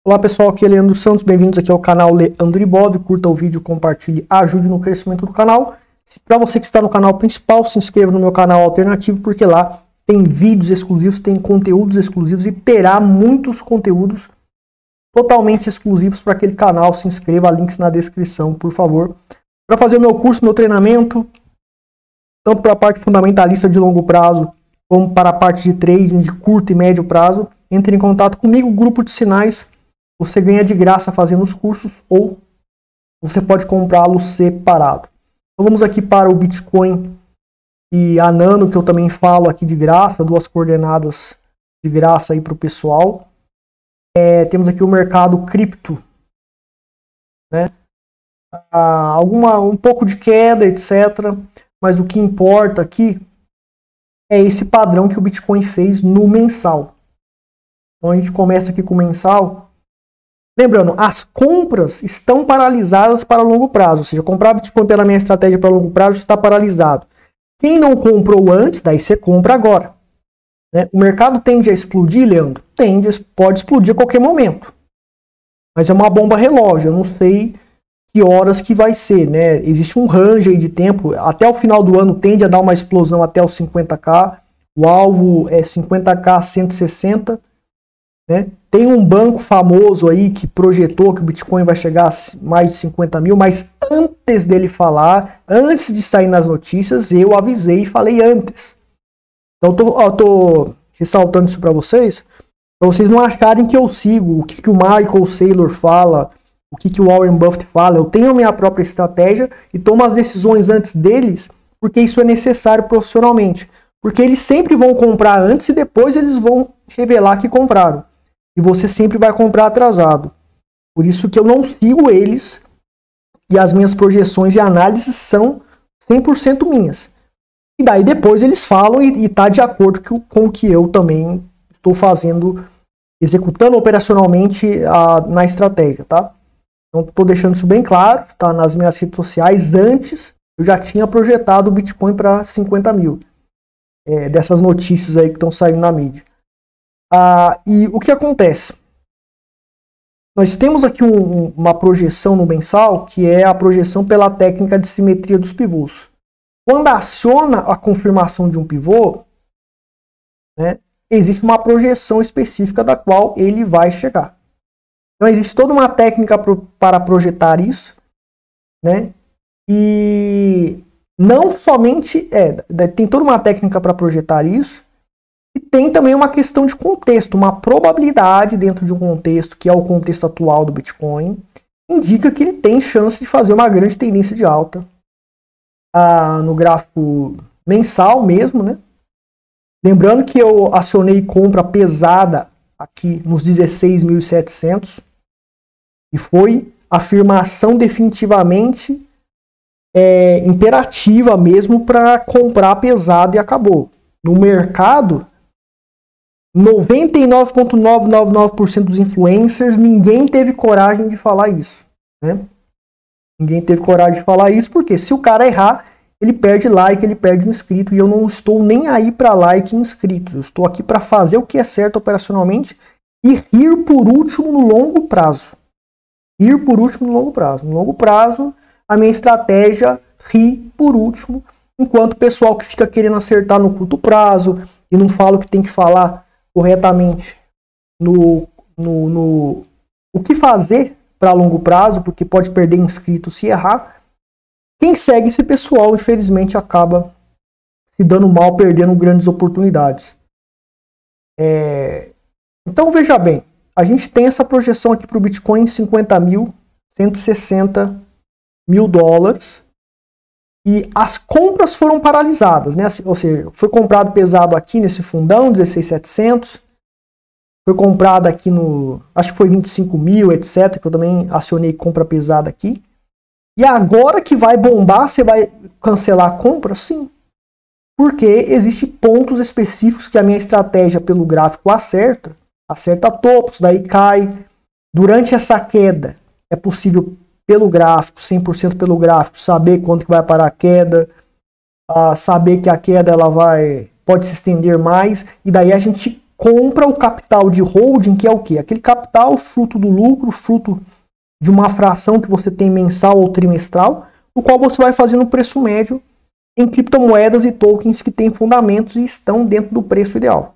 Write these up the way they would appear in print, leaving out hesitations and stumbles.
Olá pessoal, aqui é Leandro Santos, bem-vindos aqui ao canal Leandro Ibov. Curta o vídeo, compartilhe, ajude no crescimento do canal. Para você que está no canal principal, se inscreva no meu canal alternativo, porque lá tem vídeos exclusivos, tem conteúdos exclusivos e terá muitos conteúdos totalmente exclusivos para aquele canal. Se inscreva, links na descrição, por favor. Para fazer o meu curso, meu treinamento, tanto para a parte fundamentalista de longo prazo, como para a parte de trading de curto e médio prazo, entre em contato comigo, grupo de sinais. Você ganha de graça fazendo os cursos ou você pode comprá-los separado. Então vamos aqui para o Bitcoin e a Nano, que eu também falo aqui de graça, duas coordenadas de graça aí para o pessoal. Temos aqui o mercado cripto, né? Um pouco de queda, etc. Mas o que importa aqui é esse padrão que o Bitcoin fez no mensal. Então a gente começa aqui com o mensal. Lembrando, as compras estão paralisadas para longo prazo. Ou seja, comprar Bitcoin pela minha estratégia para longo prazo está paralisado. Quem não comprou antes, daí você compra agora. Né? O mercado tende a explodir, Leandro? Pode explodir a qualquer momento. Mas é uma bomba relógio. Eu não sei que horas que vai ser. Né? Existe um range aí de tempo. Até o final do ano tende a dar uma explosão até os 50k. O alvo é 50k 160. Né? Tem um banco famoso aí que projetou que o Bitcoin vai chegar a mais de 50 mil, mas antes dele falar, antes de sair nas notícias, eu avisei e falei antes. Então eu tô ressaltando isso para vocês não acharem que eu sigo o que o Michael Saylor fala, o que o Warren Buffett fala. Eu tenho a minha própria estratégia e tomo as decisões antes deles, porque isso é necessário profissionalmente. Porque eles sempre vão comprar antes e depois eles vão revelar que compraram. E você sempre vai comprar atrasado. Por isso que eu não sigo eles. E as minhas projeções e análises são 100% minhas. E daí depois eles falam e está de acordo com o que eu também estou fazendo, executando operacionalmente na estratégia, tá? Então estou deixando isso bem claro, tá? Nas minhas redes sociais. Antes eu já tinha projetado o Bitcoin para 50 mil. Dessas notícias aí que estão saindo na mídia. E o que acontece? Nós temos aqui uma projeção no mensal, que é a projeção pela técnica de simetria dos pivôs. Quando aciona a confirmação de um pivô, né, existe uma projeção específica da qual ele vai chegar. Então existe toda uma técnica para projetar isso, né? E não somente tem toda uma técnica para projetar isso. E tem também uma questão de contexto, uma probabilidade dentro de um contexto, que é o contexto atual do Bitcoin, indica que ele tem chance de fazer uma grande tendência de alta. No gráfico mensal mesmo, né? Lembrando que eu acionei compra pesada aqui nos 16.700 e foi afirmação definitivamente imperativa mesmo para comprar pesado e acabou. No mercado, 99,999% dos influencers, ninguém teve coragem de falar isso. Né? Ninguém teve coragem de falar isso, porque se o cara errar, ele perde like, ele perde inscrito, e eu não estou nem aí para like e inscritos. Eu estou aqui para fazer o que é certo operacionalmente e rir por último no longo prazo. Ir por último no longo prazo. No longo prazo, a minha estratégia ri por último, enquanto o pessoal que fica querendo acertar no curto prazo e não fala o que tem que falar corretamente o que fazer para longo prazo, porque pode perder inscrito se errar. Quem segue esse pessoal, infelizmente, acaba se dando mal, perdendo grandes oportunidades. Então, veja bem, a gente tem essa projeção aqui para o Bitcoin em 50 mil, 160 mil dólares. E as compras foram paralisadas, né? Ou seja, foi comprado pesado aqui nesse fundão, 16.700. Foi comprado aqui acho que foi 25 mil, etc. Que eu também acionei compra pesada aqui. E agora que vai bombar, você vai cancelar a compra? Sim. Porque existem pontos específicos que a minha estratégia pelo gráfico acerta topos, daí cai. Durante essa queda, é possível pelo gráfico, 100% pelo gráfico, saber quando que vai parar a queda, saber que a queda pode se estender mais, e daí a gente compra o capital de holding, que é o quê? Aquele capital fruto do lucro, fruto de uma fração que você tem mensal ou trimestral, o qual você vai fazendo o preço médio em criptomoedas e tokens que têm fundamentos e estão dentro do preço ideal.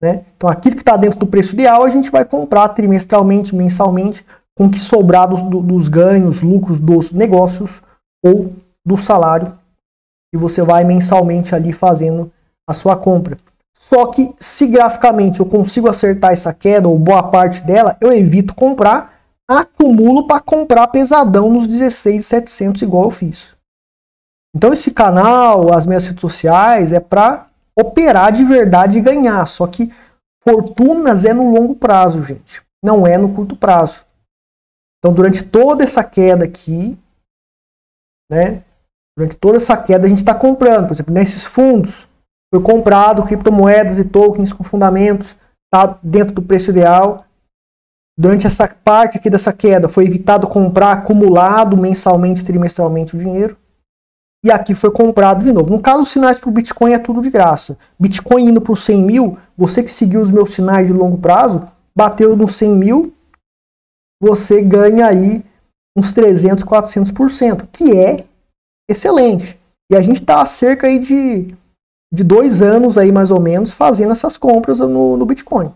Né? Então, aquilo que está dentro do preço ideal, a gente vai comprar trimestralmente, mensalmente, com o que sobrar dos ganhos, lucros dos negócios ou do salário, e você vai mensalmente ali fazendo a sua compra. Só que se graficamente eu consigo acertar essa queda, ou boa parte dela, eu evito comprar, acumulo para comprar pesadão nos 16.700 igual eu fiz. Então esse canal, as minhas redes sociais, é para operar de verdade e ganhar. Só que fortunas é no longo prazo, gente. Não é no curto prazo. Então durante toda essa queda aqui, né? Durante toda essa queda a gente está comprando. Por exemplo, nesses fundos, foi comprado criptomoedas e tokens com fundamentos, está dentro do preço ideal. Durante essa parte aqui dessa queda, foi evitado comprar acumulado mensalmente, trimestralmente o dinheiro. E aqui foi comprado de novo. No caso, os sinais para o Bitcoin é tudo de graça. Bitcoin indo para os 100 mil, você que seguiu os meus sinais de longo prazo, bateu nos 100 mil, você ganha aí uns 300, 400%, que é excelente. E a gente está há cerca aí de 2 anos aí mais ou menos fazendo essas compras no Bitcoin.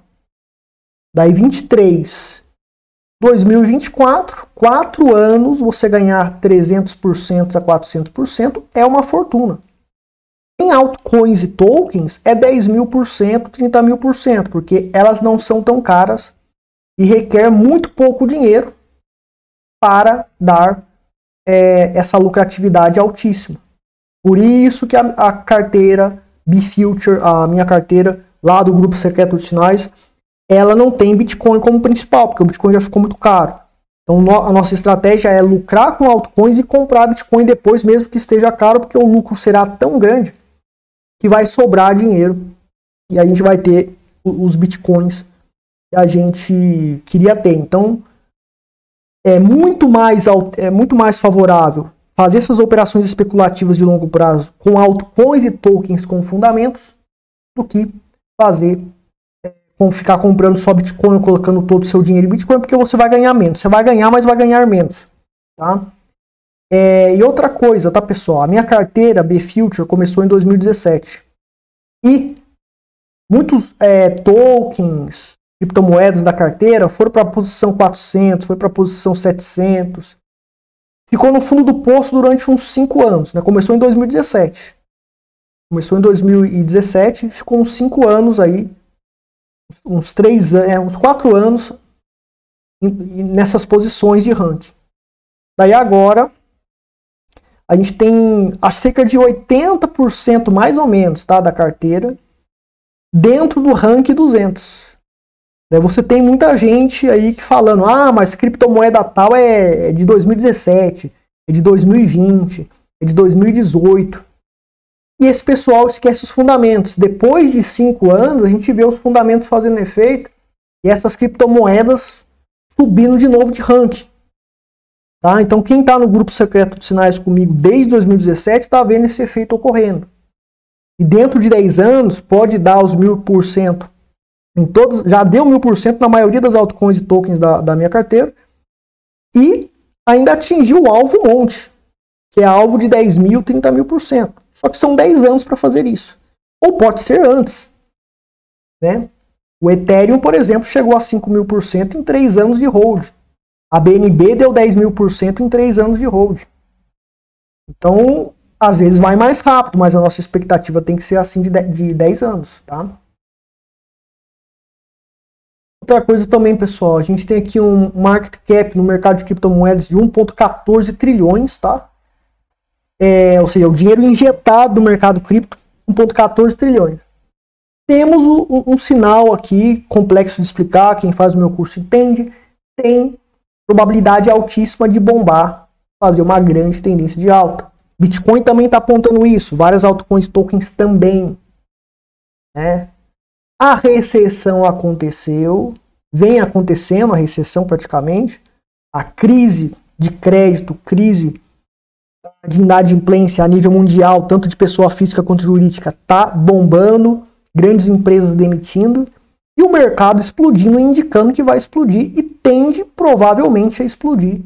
Daí 23, 2024, 4 anos, você ganhar 300% a 400% é uma fortuna. Em altcoins e tokens é 10.000%, 30.000%, porque elas não são tão caras e requer muito pouco dinheiro para dar essa lucratividade altíssima. Por isso que a carteira B-Future, a minha carteira lá do grupo secreto de sinais, ela não tem Bitcoin como principal, porque o Bitcoin já ficou muito caro. Então a nossa estratégia é lucrar com altcoins e comprar Bitcoin depois, mesmo que esteja caro, porque o lucro será tão grande que vai sobrar dinheiro e a gente vai ter os Bitcoins que a gente queria ter. Então é muito mais favorável fazer essas operações especulativas de longo prazo com altcoins e tokens com fundamentos do que ficar comprando só Bitcoin, colocando todo o seu dinheiro em Bitcoin, porque você vai ganhar menos. Você vai ganhar, mas vai ganhar menos. Tá? E outra coisa, tá, pessoal? A minha carteira B-Future começou em 2017. E muitos tokens, criptomoedas da carteira foram para a posição 400, foi para a posição 700. Ficou no fundo do poço durante uns 5 anos. Né? Começou em 2017. Começou em 2017 e ficou uns 5 anos aí, uns 4 anos nessas posições de ranking. Daí agora a gente tem cerca de 80% mais ou menos, tá, da carteira dentro do ranking 200. Daí você tem muita gente aí que falando, mas criptomoeda tal é de 2017, é de 2020, é de 2018. E esse pessoal esquece os fundamentos. Depois de 5 anos, a gente vê os fundamentos fazendo efeito e essas criptomoedas subindo de novo de ranking. Tá? Então, quem está no grupo secreto de sinais comigo desde 2017 está vendo esse efeito ocorrendo. E dentro de 10 anos, pode dar os 1000%. Já deu 1000% na maioria das altcoins e tokens da minha carteira. E ainda atingiu o alvo monte, que é alvo de 10.000, 30.000%. Só que são 10 anos para fazer isso. Ou pode ser antes. Né? O Ethereum, por exemplo, chegou a 5.000% em 3 anos de hold. A BNB deu 10.000% em 3 anos de hold. Então, às vezes vai mais rápido, mas a nossa expectativa tem que ser assim de 10 anos. Tá? Outra coisa também, pessoal, a gente tem aqui um market cap no mercado de criptomoedas de 1,14 trilhões, tá? Ou seja, o dinheiro injetado no mercado cripto, 1,14 trilhões. Temos um sinal aqui, complexo de explicar, quem faz o meu curso entende, tem probabilidade altíssima de bombar, fazer uma grande tendência de alta. Bitcoin também está apontando isso, várias altcoins tokens também. Né? A recessão aconteceu, vem acontecendo a recessão praticamente, a crise de crédito, crise de inadimplência a nível mundial, tanto de pessoa física quanto jurídica, tá bombando, grandes empresas demitindo e o mercado explodindo, indicando que vai explodir e tende provavelmente a explodir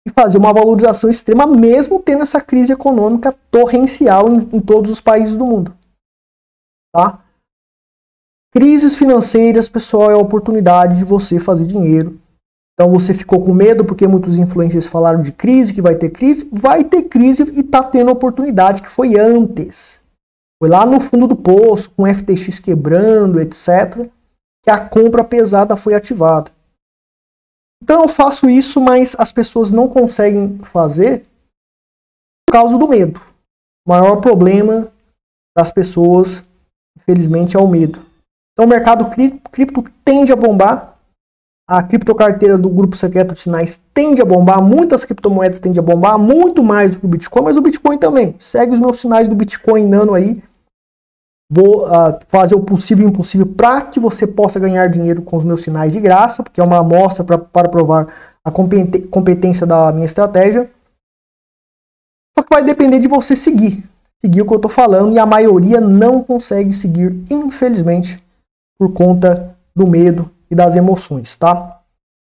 e fazer uma valorização extrema, mesmo tendo essa crise econômica torrencial em todos os países do mundo. Tá? Crises financeiras, pessoal, é a oportunidade de você fazer dinheiro. Então você ficou com medo porque muitos influencers falaram de crise, que vai ter crise e está tendo oportunidade que foi antes. Foi lá no fundo do poço, com o FTX quebrando, etc., que a compra pesada foi ativada. Então eu faço isso, mas as pessoas não conseguem fazer por causa do medo. O maior problema das pessoas, infelizmente, é o medo. Então o mercado cripto tende a bombar. A criptocarteira do grupo secreto de sinais tende a bombar. Muitas criptomoedas tendem a bombar, muito mais do que o Bitcoin, mas o Bitcoin também. Segue os meus sinais do Bitcoin Nano aí. Vou fazer o possível e impossível para que você possa ganhar dinheiro com os meus sinais de graça, porque é uma amostra para provar a competência da minha estratégia. Só que vai depender de você seguir o que eu estou falando, e a maioria não consegue seguir, infelizmente, por conta do medo e das emoções, tá?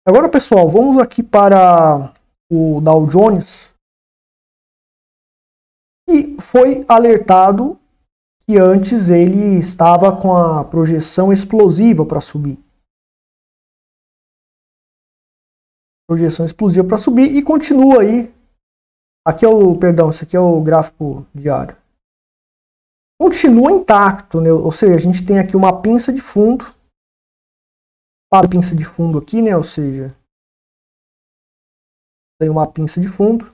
Agora, pessoal, vamos aqui para o Dow Jones, e foi alertado que antes ele estava com a projeção explosiva para subir. Projeção explosiva para subir e continua aí. Aqui é o, perdão, esse aqui é o gráfico diário. Continua intacto, né? Ou seja, a gente tem aqui uma pinça de fundo. Para a pinça de fundo aqui, né? Ou seja, tem uma pinça de fundo.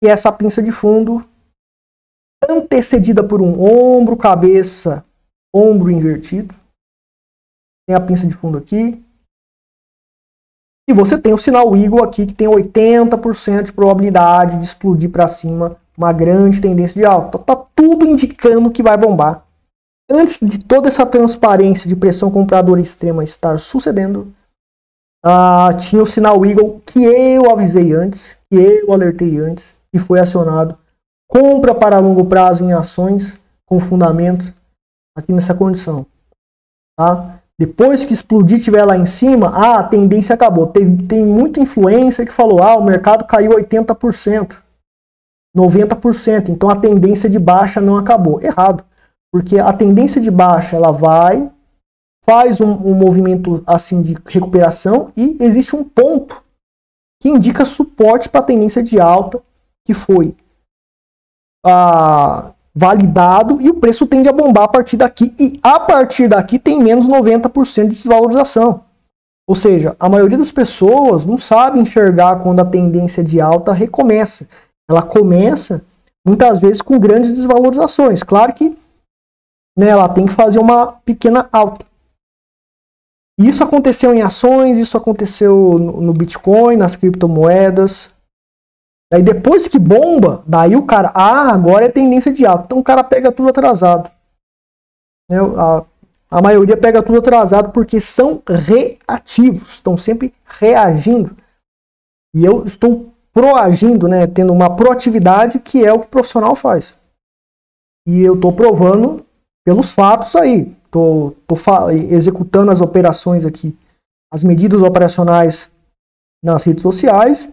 E essa pinça de fundo antecedida por um ombro, cabeça, ombro invertido. Tem a pinça de fundo aqui. E você tem o sinal Eagle aqui, que tem 80% de probabilidade de explodir para cima, uma grande tendência de alta. Tá tudo indicando que vai bombar. Antes de toda essa transparência de pressão compradora extrema estar sucedendo, tinha o sinal Eagle que eu avisei antes, que eu alertei antes, e foi acionado. Compra para longo prazo em ações com fundamento aqui nessa condição. Tá? Depois que explodir, estiver lá em cima, a tendência acabou. Tem muita influência que falou, o mercado caiu 80%, 90%, então a tendência de baixa não acabou. Errado, porque a tendência de baixa ela faz um movimento assim de recuperação e existe um ponto que indica suporte para a tendência de alta que foi validado e o preço tende a bombar a partir daqui. E a partir daqui tem menos 90% de desvalorização. Ou seja, a maioria das pessoas não sabe enxergar quando a tendência de alta recomeça. Ela começa muitas vezes com grandes desvalorizações. Claro que, né, ela tem que fazer uma pequena alta. Isso aconteceu em ações, isso aconteceu no Bitcoin, nas criptomoedas. Daí depois que bomba, daí o cara, agora é tendência de alta. Então o cara pega tudo atrasado. A maioria pega tudo atrasado porque são reativos, estão sempre reagindo. E eu estou proagindo, né, tendo uma proatividade que é o que o profissional faz. E eu estou provando pelos fatos aí. Estou executando as operações aqui, as medidas operacionais nas redes sociais.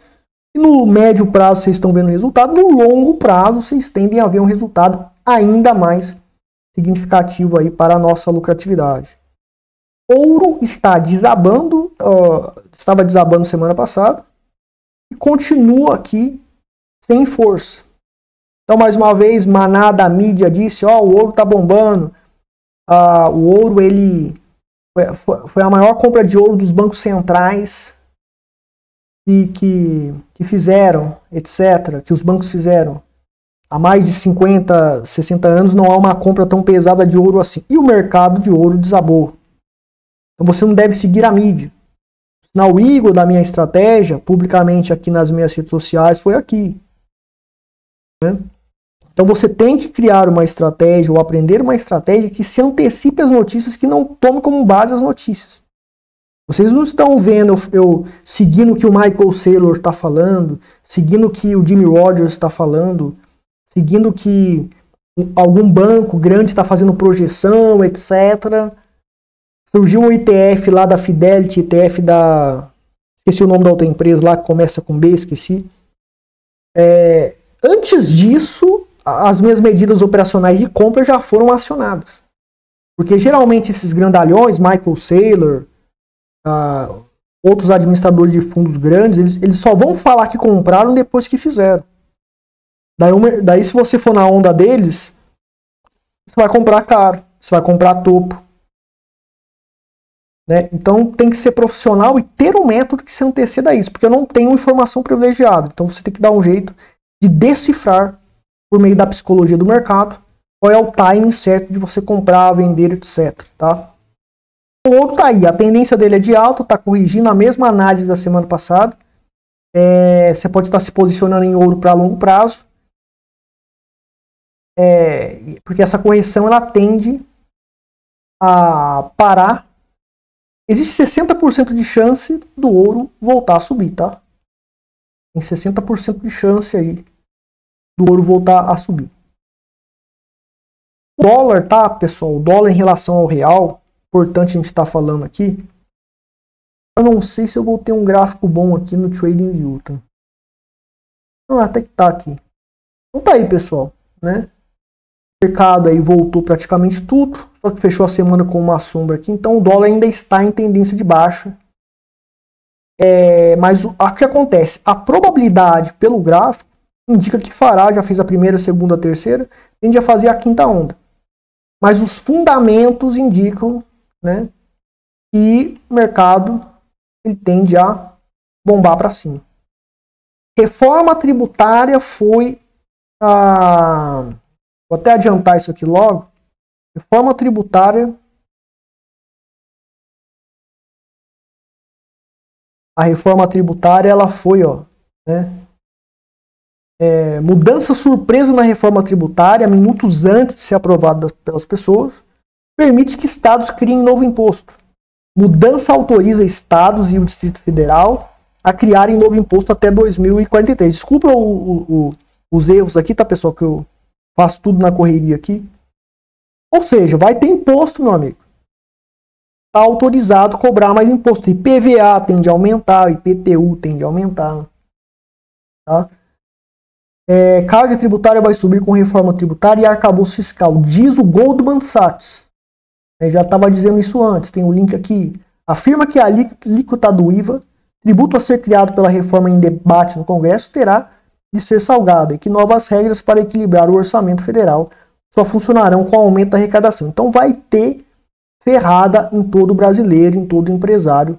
E no médio prazo vocês estão vendo o resultado, no longo prazo vocês tendem a ver um resultado ainda mais significativo aí para a nossa lucratividade. Ouro está desabando, estava desabando semana passada e continua aqui sem força. Então, mais uma vez, Maná da mídia disse, o ouro está bombando. O ouro foi a maior compra de ouro dos bancos centrais que fizeram, etc., que os bancos fizeram há mais de 50, 60 anos, não há uma compra tão pesada de ouro assim. E o mercado de ouro desabou. Então você não deve seguir a mídia. O sinal Eagle da minha estratégia, publicamente aqui nas minhas redes sociais, foi aqui. Né? Então você tem que criar uma estratégia ou aprender uma estratégia que se antecipe às notícias, que não tome como base as notícias. Vocês não estão vendo eu seguindo o que o Michael Saylor está falando, seguindo o que o Jimmy Rogers está falando, seguindo o que algum banco grande está fazendo projeção, etc. Surgiu um ETF lá da Fidelity, ETF da... Esqueci o nome da outra empresa lá, que começa com B, esqueci. Antes disso, as minhas medidas operacionais de compra já foram acionadas. Porque geralmente esses grandalhões, Michael Saylor, outros administradores de fundos grandes, eles só vão falar que compraram depois que fizeram. Daí se você for na onda deles, você vai comprar caro, você vai comprar topo. Né? Então tem que ser profissional e ter um método que se anteceda a isso, porque eu não tenho informação privilegiada. Então você tem que dar um jeito de decifrar, por meio da psicologia do mercado, qual é o timing certo de você comprar, vender, etc. Tá? O ouro tá aí, a tendência dele é de alta, tá corrigindo a mesma análise da semana passada. Você pode estar se posicionando em ouro para longo prazo, porque essa correção ela tende a parar. Existe 60% de chance do ouro voltar a subir, tá? Tem 60% de chance aí do ouro voltar a subir. O dólar, tá, pessoal? O dólar em relação ao real, importante a gente estar falando aqui. Eu não sei se eu vou ter um gráfico bom aqui no TradingView, tá? Não, até que tá aqui. Então tá aí, pessoal, né? O mercado aí voltou praticamente tudo, só que fechou a semana com uma sombra aqui, então o dólar ainda está em tendência de baixa. Mas o que acontece? A probabilidade pelo gráfico indica que fará, já fez a primeira, a segunda, a terceira, tende a fazer a quinta onda. Mas os fundamentos indicam, né, que o mercado ele tende a bombar para cima. Reforma tributária foi a... Vou até adiantar isso aqui logo. Reforma tributária. A reforma tributária ela foi, mudança surpresa na reforma tributária, minutos antes de ser aprovada pelas pessoas, permite que estados criem novo imposto. Mudança autoriza estados e o Distrito Federal a criarem novo imposto até 2043. Desculpa os erros aqui, tá, pessoal, que eu faço tudo na correria aqui. Ou seja, vai ter imposto, meu amigo. Está autorizado a cobrar mais imposto. IPVA tende a aumentar, IPTU tende a aumentar. Tá? Carga tributária vai subir com reforma tributária e arcabouço fiscal. Diz o Goldman Sachs. Já estava dizendo isso antes, tem um link aqui. Afirma que a alíquota do IVA, tributo a ser criado pela reforma em debate no Congresso, terá de ser salgada e que novas regras para equilibrar o orçamento federal só funcionarão com o aumento da arrecadação. Então vai ter ferrada em todo brasileiro, em todo empresário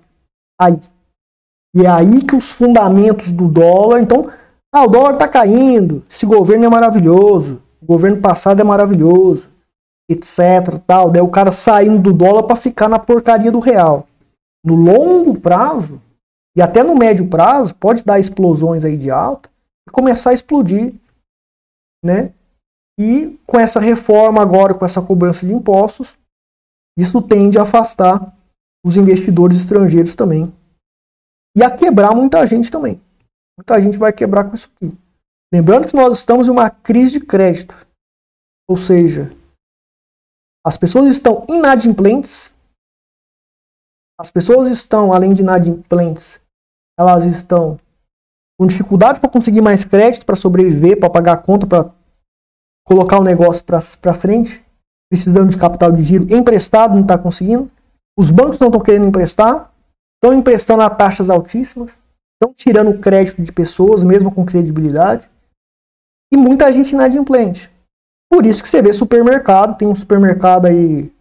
aí. E é aí que os fundamentos do dólar... Então, o dólar está caindo, esse governo é maravilhoso, o governo passado é maravilhoso, etc. Tal. Daí o cara saindo do dólar para ficar na porcaria do real. No longo prazo, e até no médio prazo, pode dar explosões aí de alta e começar a explodir, né? E com essa reforma agora, com essa cobrança de impostos, isso tende a afastar os investidores estrangeiros também. E a quebrar muita gente também. Muita gente vai quebrar com isso aqui. Lembrando que nós estamos em uma crise de crédito. Ou seja, as pessoas estão inadimplentes. As pessoas estão, além de inadimplentes, elas estão com dificuldade para conseguir mais crédito, para sobreviver, para pagar a conta, para colocar o negócio para frente, precisando de capital de giro emprestado, não está conseguindo. Os bancos não estão querendo emprestar, estão emprestando a taxas altíssimas, estão tirando crédito de pessoas, mesmo com credibilidade, e muita gente inadimplente. Por isso que você vê supermercado, tem um supermercado aí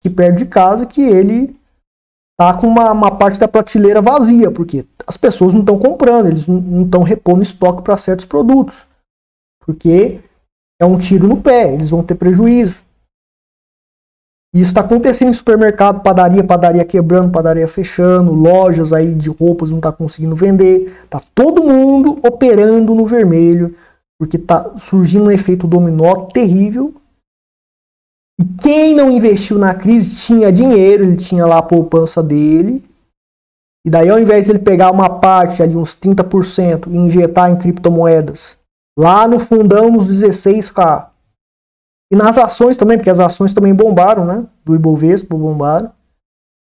que perto de casa que ele tá com uma parte da prateleira vazia, porque as pessoas não estão comprando, eles não estão repondo estoque para certos produtos, porque é um tiro no pé, eles vão ter prejuízo. Isso está acontecendo em supermercado, padaria quebrando, padaria fechando, lojas aí de roupas não está conseguindo vender. Tá todo mundo operando no vermelho, porque tá surgindo um efeito dominó terrível. E quem não investiu na crise tinha dinheiro, ele tinha lá a poupança dele. E daí ao invés de ele pegar uma parte ali, uns 30%, e injetar em criptomoedas, lá no fundão nos 16K, E nas ações também, porque as ações também bombaram, né? Do Ibovespa bombaram.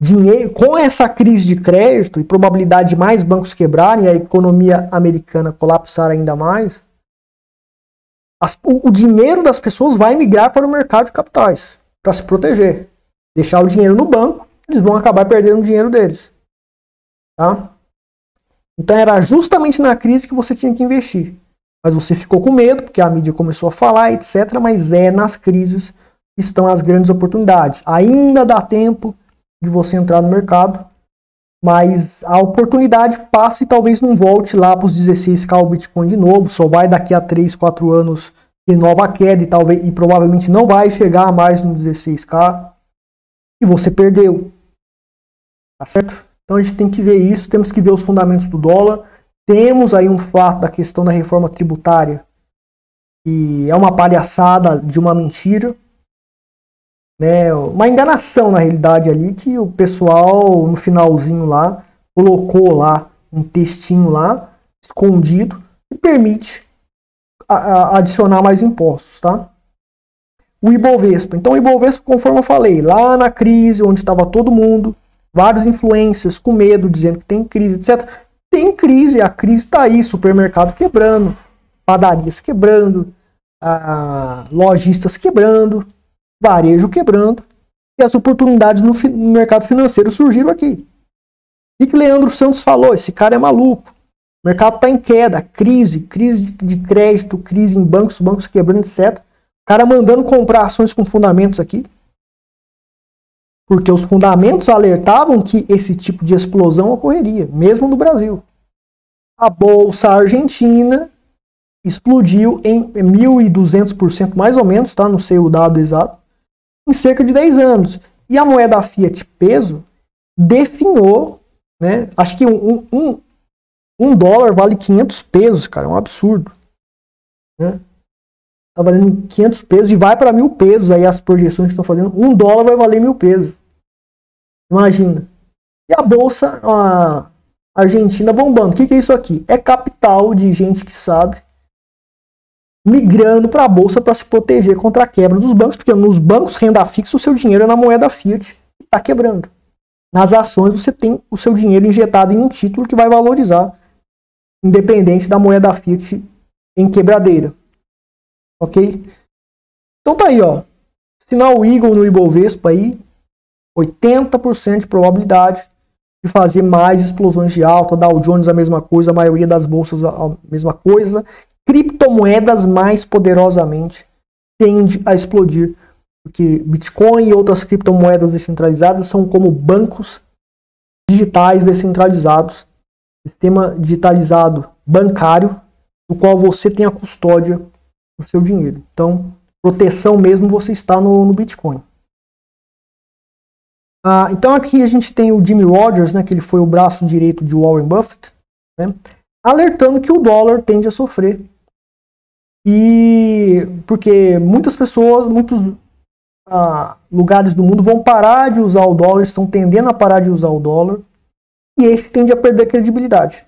Dinheiro, com essa crise de crédito e probabilidade de mais bancos quebrarem e a economia americana colapsar ainda mais, o dinheiro das pessoas vai migrar para o mercado de capitais para se proteger. Deixar o dinheiro no banco, eles vão acabar perdendo o dinheiro deles. Tá? Então era justamente na crise que você tinha que investir. Mas você ficou com medo, porque a mídia começou a falar, etc. Mas é nas crises que estão as grandes oportunidades. Ainda dá tempo de você entrar no mercado, mas a oportunidade passa e talvez não volte lá para os 16k o Bitcoin de novo, só vai daqui a 3, 4 anos ter nova queda e provavelmente não vai chegar mais no 16k e você perdeu. Tá certo? Então a gente tem que ver isso, temos que ver os fundamentos do dólar, temos aí um fato da questão da reforma tributária, que é uma palhaçada de uma mentira, né, uma enganação na realidade ali, que o pessoal no finalzinho lá colocou lá um textinho lá escondido e permite adicionar mais impostos, tá? O Ibovespa. Então o Ibovespa, conforme eu falei, lá na crise onde estava todo mundo, vários influencers com medo, dizendo que tem crise, etc. Tem crise, a crise está aí, supermercado quebrando, padarias quebrando, lojistas quebrando, varejo quebrando, e as oportunidades no mercado financeiro surgiram aqui. O que Leandro Santos falou? Esse cara é maluco. O mercado está em queda, crise de crédito, crise em bancos quebrando, etc. O cara mandando comprar ações com fundamentos aqui. Porque os fundamentos alertavam que esse tipo de explosão ocorreria, mesmo no Brasil. A Bolsa Argentina explodiu em 1.200% mais ou menos, tá? Não sei o dado exato, em cerca de 10 anos. E a moeda Fiat peso definhou, né? Acho que um dólar vale 500 pesos, cara, é um absurdo. Né? Tá valendo 500 pesos e vai para 1.000 pesos, aí as projeções que estão fazendo, $1 vai valer 1.000 pesos. Imagina. E a Bolsa Argentina bombando. O que é isso aqui? É capital de gente que sabe migrando para a Bolsa para se proteger contra a quebra dos bancos, porque nos bancos renda fixa o seu dinheiro é na moeda Fiat e está quebrando. Nas ações você tem o seu dinheiro injetado em um título que vai valorizar, independente da moeda Fiat em quebradeira. Ok? Então tá aí, ó. Sinal Eagle no Ibovespa aí, 80% de probabilidade de fazer mais explosões de alta, Dow Jones a mesma coisa, a maioria das bolsas a mesma coisa. Criptomoedas mais poderosamente tende a explodir, porque Bitcoin e outras criptomoedas descentralizadas são como bancos digitais descentralizados, sistema digitalizado bancário, no qual você tem a custódia do seu dinheiro. Então, proteção mesmo você está no Bitcoin. Então aqui a gente tem o Jimmy Rogers, né, que ele foi o braço direito de Warren Buffett, né, alertando que o dólar tende a sofrer. E porque muitas pessoas, muitos lugares do mundo vão parar de usar o dólar, estão tendendo a parar de usar o dólar, e esse tende a perder credibilidade.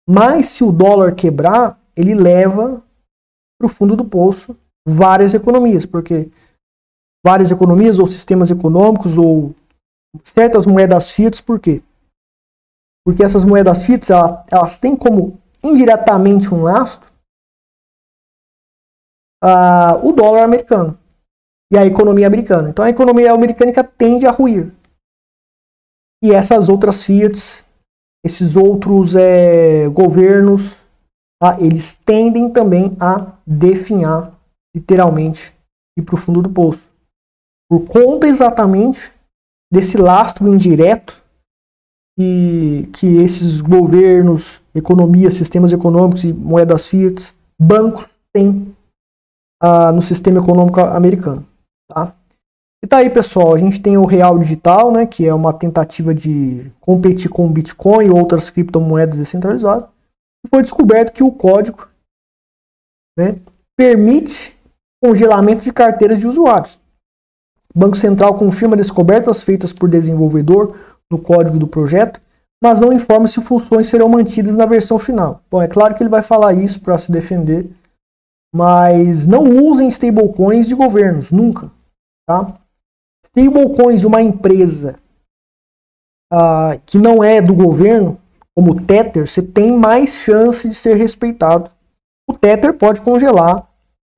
Mas se o dólar quebrar, ele leva para o fundo do poço várias economias, porque várias economias ou sistemas econômicos ou certas moedas fiat, por quê? Porque essas moedas fiat, elas têm como indiretamente um lastro o dólar americano e a economia americana. Então a economia americana tende a ruir. E essas outras fiats, esses outros governos, eles tendem também a definhar, literalmente, e para o fundo do poço. Por conta exatamente desse lastro indireto que esses governos, economias, sistemas econômicos e moedas fiat, bancos têm no sistema econômico americano. Tá? E tá aí, pessoal, a gente tem o Real Digital, né, que é uma tentativa de competir com o Bitcoin e outras criptomoedas descentralizadas. E foi descoberto que o código, né, permite congelamento de carteiras de usuários. O Banco Central confirma descobertas feitas por desenvolvedor no código do projeto, mas não informa se funções serão mantidas na versão final. Bom, é claro que ele vai falar isso para se defender, Mas não usem stablecoins de governos, nunca. Tá? Stablecoins de uma empresa que não é do governo, como o Tether, você tem mais chance de ser respeitado. O Tether pode congelar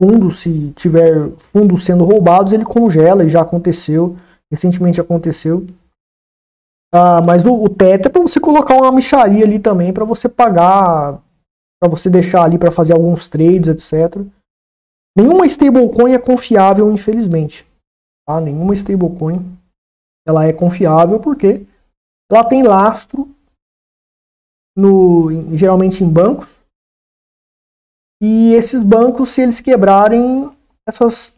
fundos, se tiver fundos sendo roubados, ele congela, e já aconteceu, recentemente aconteceu. Mas o Tether é para você colocar uma mixaria ali também, para você pagar, para você deixar ali para fazer alguns trades, etc. Nenhuma stablecoin é confiável, infelizmente. Tá? Nenhuma stablecoin ela é confiável porque ela tem lastro geralmente em bancos, e esses bancos, se eles quebrarem, essas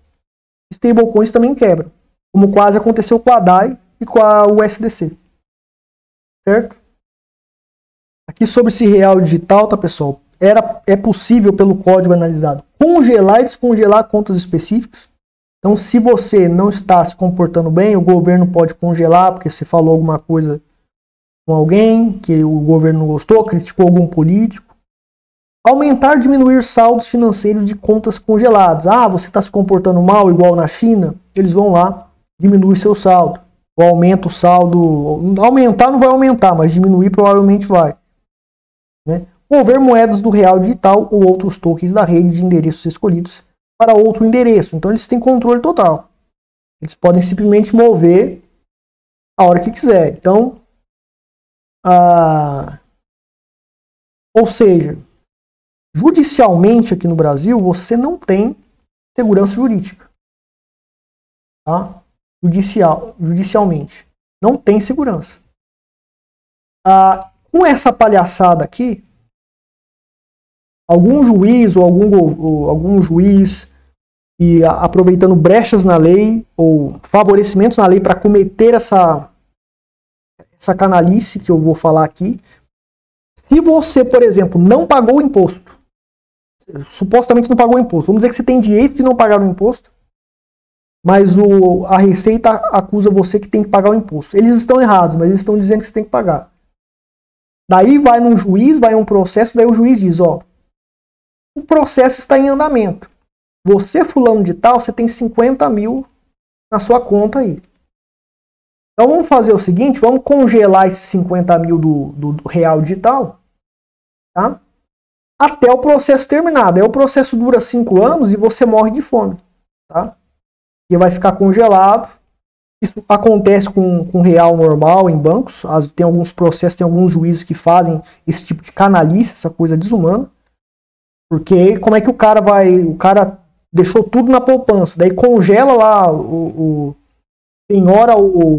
stablecoins também quebram, como quase aconteceu com a DAI e com a USDC, certo? Aqui sobre esse real digital, tá, pessoal? É possível, pelo código analisado, congelar e descongelar contas específicas. Então, se você não está se comportando bem, o governo pode congelar porque você falou alguma coisa com alguém que o governo não gostou, criticou algum político. Aumentar e diminuir saldos financeiros de contas congeladas. Você está se comportando mal, igual na China, eles vão lá, diminui seu saldo. Ou aumenta o saldo. Aumentar não vai aumentar, mas diminuir provavelmente vai. Né? Mover moedas do real digital ou outros tokens da rede de endereços escolhidos para outro endereço. Então eles têm controle total. Eles podem simplesmente mover a hora que quiser. Então, ou seja, judicialmente aqui no Brasil você não tem segurança jurídica, tá? Judicialmente não tem segurança. Com essa palhaçada aqui, algum juiz ou algum juiz e aproveitando brechas na lei ou favorecimentos na lei para cometer essa canalice que eu vou falar aqui. Se você, por exemplo, não pagou o imposto, supostamente não pagou o imposto, vamos dizer que você tem direito de não pagar o imposto, mas a Receita acusa você que tem que pagar o imposto. Eles estão errados, mas eles estão dizendo que você tem que pagar. Daí vai num juiz, vai um processo, daí o juiz diz, o processo está em andamento. Você, fulano de tal, você tem 50 mil na sua conta aí. Então vamos fazer o seguinte, vamos congelar esses 50 mil do real digital, tá? Até o processo terminar. Aí o processo dura 5 anos e você morre de fome, tá? E vai ficar congelado. Isso acontece com real normal em bancos. Tem alguns processos, tem alguns juízes que fazem esse tipo de canalice, essa coisa desumana. Porque como é que o cara deixou tudo na poupança, daí congela lá penhora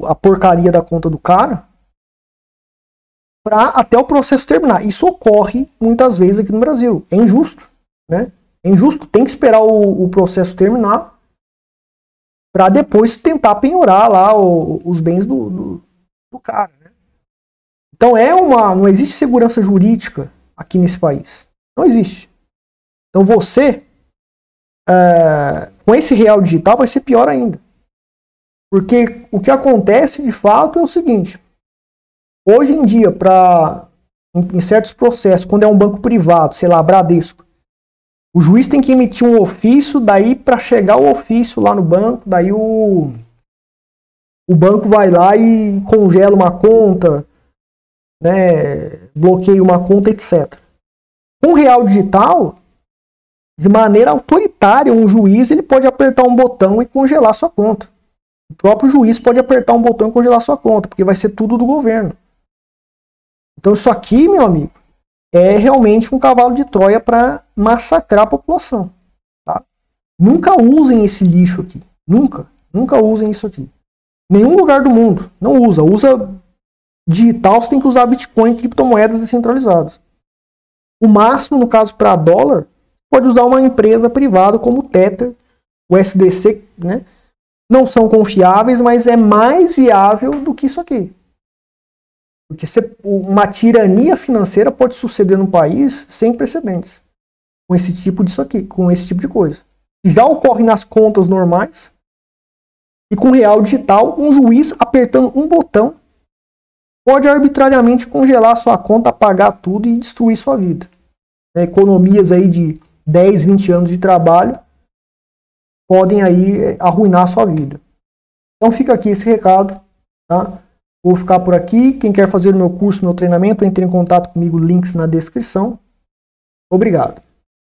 a porcaria da conta do cara até o processo terminar. Isso ocorre muitas vezes aqui no Brasil. É injusto, né? É injusto. Tem que esperar o processo terminar para depois tentar penhorar lá os bens do cara, né? Então não existe segurança jurídica aqui nesse país. Não existe. Então você, com esse real digital, vai ser pior ainda. Porque o que acontece de fato é o seguinte: hoje em dia, em certos processos, quando é um banco privado, sei lá, Bradesco, o juiz tem que emitir um ofício, daí para chegar o ofício lá no banco, daí o banco vai lá e congela uma conta, né, bloqueia uma conta, etc. Com real digital, de maneira autoritária, um juiz ele pode apertar um botão e congelar sua conta. O próprio juiz pode apertar um botão e congelar sua conta, porque vai ser tudo do governo. Então isso aqui, meu amigo, é realmente um cavalo de Troia para massacrar a população. Tá? Nunca usem esse lixo aqui. Nunca usem isso aqui. Nenhum lugar do mundo. Não usa. Usa digital, você tem que usar Bitcoin e criptomoedas descentralizadas. O máximo, no caso para dólar, pode usar uma empresa privada como o Tether, o USDC, né? Não são confiáveis, mas é mais viável do que isso aqui. Porque uma tirania financeira pode suceder num país sem precedentes com esse tipo de coisa. Já ocorre nas contas normais e com real digital, um juiz apertando um botão pode arbitrariamente congelar sua conta, apagar tudo e destruir sua vida. Economias aí de 10, 20 anos de trabalho podem aí arruinar a sua vida. Então fica aqui esse recado, tá? Vou ficar por aqui. Quem quer fazer o meu curso, meu treinamento, entre em contato comigo, links na descrição. Obrigado.